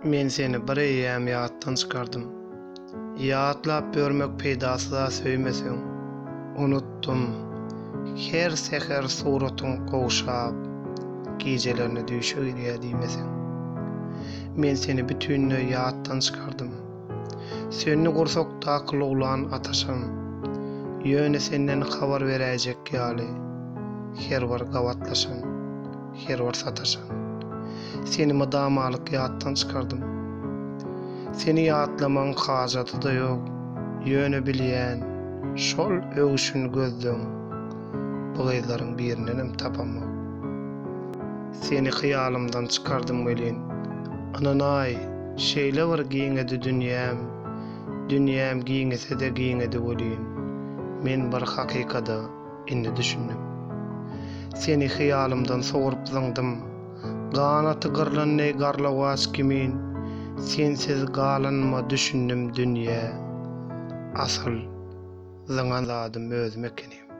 Men seni bir eýäm ýatdan çykardym. Ýatlap görmek peýdasy söýmeseň. Unutdum. Her seher suratyň gowşap, gejelerini düşürýär diýmeseň. Men seni bütünle ýatdan çykardym. Seni gursakda ulan ataşam. Ýöne senden habar beräjek ýaly. Her bir gawatlaşan, her bir sataşan. Seni madamalyk ýatdan çykardym. Seni ýatlamaň hajaty da ýok. Ýöne bilýän, şol öwüşün gözlüň. Bu gyzlaryň birinenem tapamok. Seni hyýalymdan çykardym welin. Ananay, şeýle bir giňedi dünýäm. Dünýäm giňese de giňedi welin. Men bir hakykata indi düşündim. Seni hyýalymdan sogurup zyňdym. Ganaty gyrlan ne garlawaç kimin. Sensiz galanma düşündim dünýä. Asyl zyňan zadym özüm ekenim.